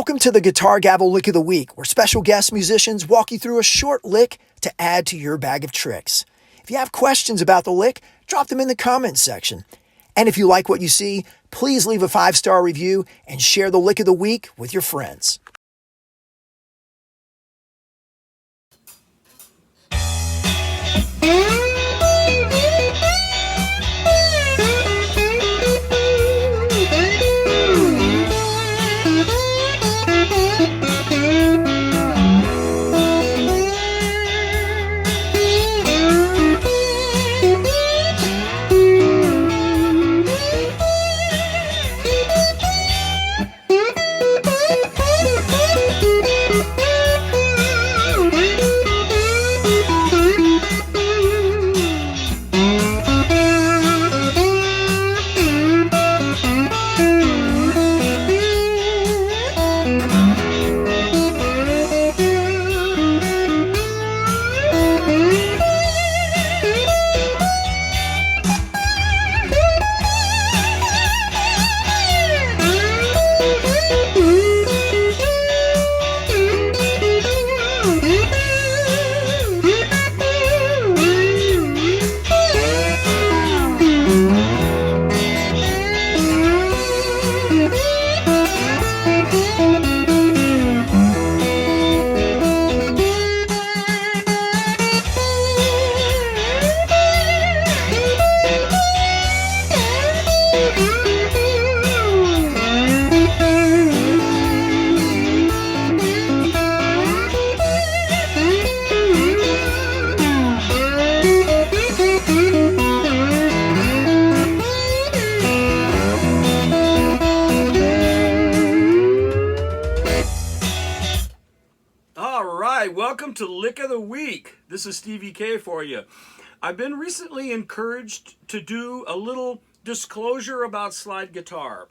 Welcome to the Guitar Gavel Lick of the Week, where special guest musicians walk you through a short lick to add to your bag of tricks. If you have questions about the lick, drop them in the comments section. And if you like what you see, please leave a 5-star review and share the lick of the week with your friends. Welcome to Lick of the Week. This is Stevie K for you. I've been recently encouraged to do a little disclosure about slide guitar.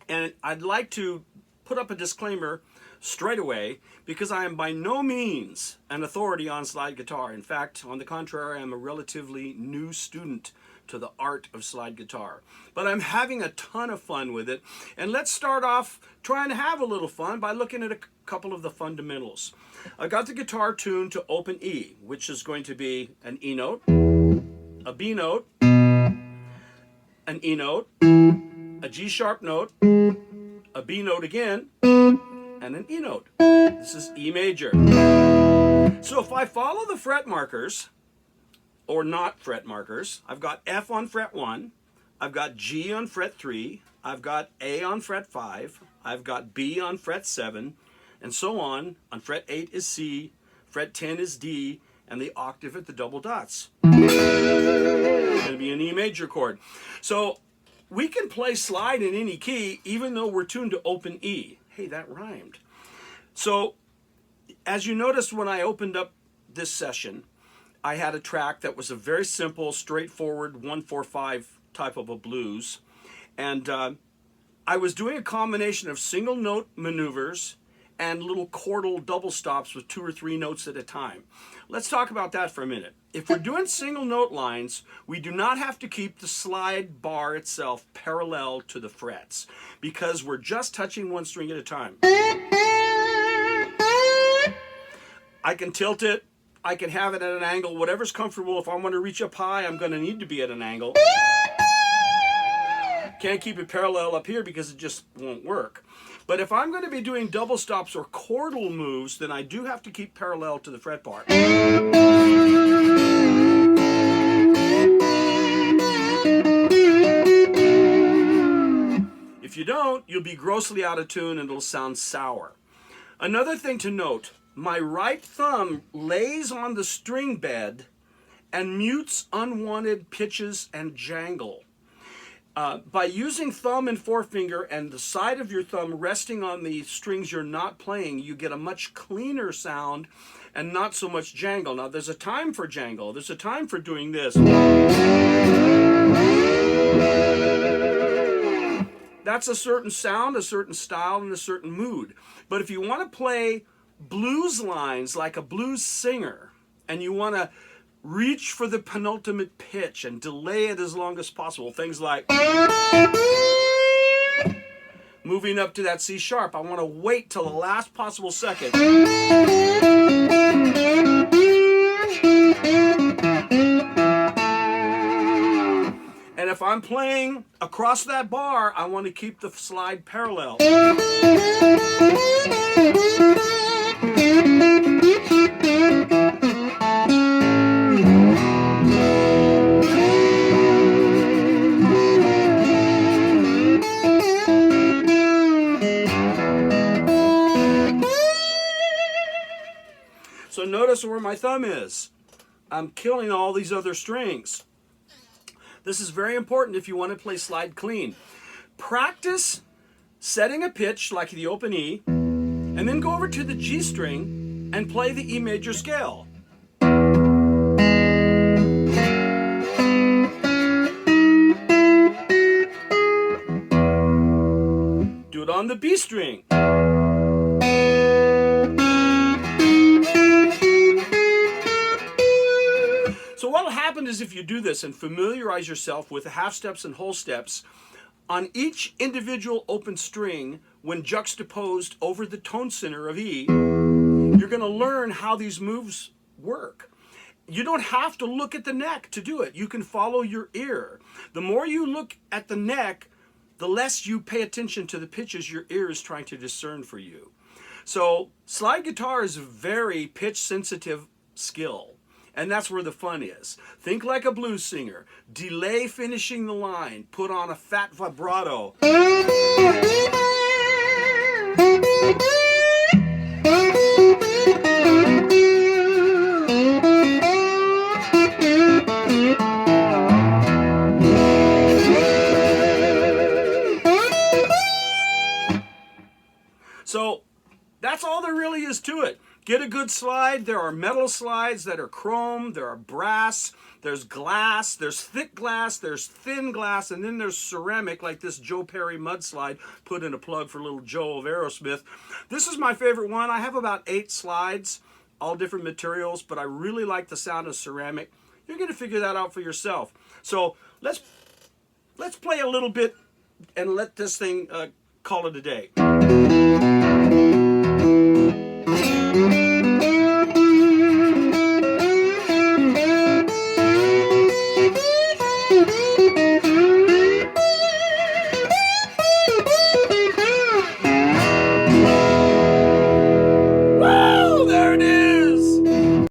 And I'd like to put up a disclaimer straight away because I am by no means an authority on slide guitar. In fact, on the contrary, I'm a relatively new student to the art of slide guitar. But I'm having a ton of fun with it. And let's start off trying to have a little fun by looking at a couple of the fundamentals. I got the guitar tuned to open E, which is going to be an E note, a B note, an E note, a G sharp note, a B note again, and an E note. This is E major. So if I follow the fret markers, or not fret markers, I've got F on fret 1, I've got G on fret 3, I've got A on fret 5, I've got B on fret 7, and so on. On fret 8 is C, fret 10 is D, and the octave at the double dots. It's going to be an E major chord. So we can play slide in any key, even though we're tuned to open E. Hey, that rhymed. So as you noticed when I opened up this session, I had a track that was a very simple, straightforward 1-4-5 type of a blues. And I was doing a combination of single note maneuvers and little chordal double stops with 2 or 3 notes at a time. Let's talk about that for a minute. If we're doing single note lines, we do not have to keep the slide bar itself parallel to the frets because we're just touching one string at a time. I can tilt it, I can have it at an angle, whatever's comfortable. If I want to reach up high, I'm going to need to be at an angle. Can't keep it parallel up here because it just won't work. But if I'm going to be doing double stops or chordal moves, then I do have to keep parallel to the fret bar. If you don't, you'll be grossly out of tune and it'll sound sour. Another thing to note, my right thumb lays on the string bed and mutes unwanted pitches and jangle. By using thumb and forefinger and the side of your thumb resting on the strings you're not playing, you get a much cleaner sound and not so much jangle. Now, there's a time for jangle. There's a time for doing this. That's a certain sound, a certain style, and a certain mood. But if you want to play blues lines like a blues singer, and you want to reach for the penultimate pitch and delay it as long as possible, things like moving up to that C sharp. I want to wait till the last possible second. And if I'm playing across that bar, I want to keep the slide parallel. So notice where my thumb is. I'm killing all these other strings. This is very important if you want to play slide clean. Practice setting a pitch like the open E, and then go over to the G string and play the E major scale. Do it on the B string. So what will happen is if you do this and familiarize yourself with the half steps and whole steps, on each individual open string, when juxtaposed over the tone center of E, you're going to learn how these moves work. You don't have to look at the neck to do it. You can follow your ear. The more you look at the neck, the less you pay attention to the pitches your ear is trying to discern for you. So slide guitar is a very pitch sensitive skill. And that's where the fun is. Think like a blues singer. Delay finishing the line. Put on a fat vibrato. So that's all there really is to it. Get a good slide. There are metal slides that are chrome, there are brass, there's glass, there's thick glass, there's thin glass, and then there's ceramic like this Joe Perry mud slide. Put in a plug for little Joe of Aerosmith. This is my favorite one. I have about 8 slides, all different materials, but I really like the sound of ceramic. You're going to figure that out for yourself. So let's play a little bit and let this thing call it a day.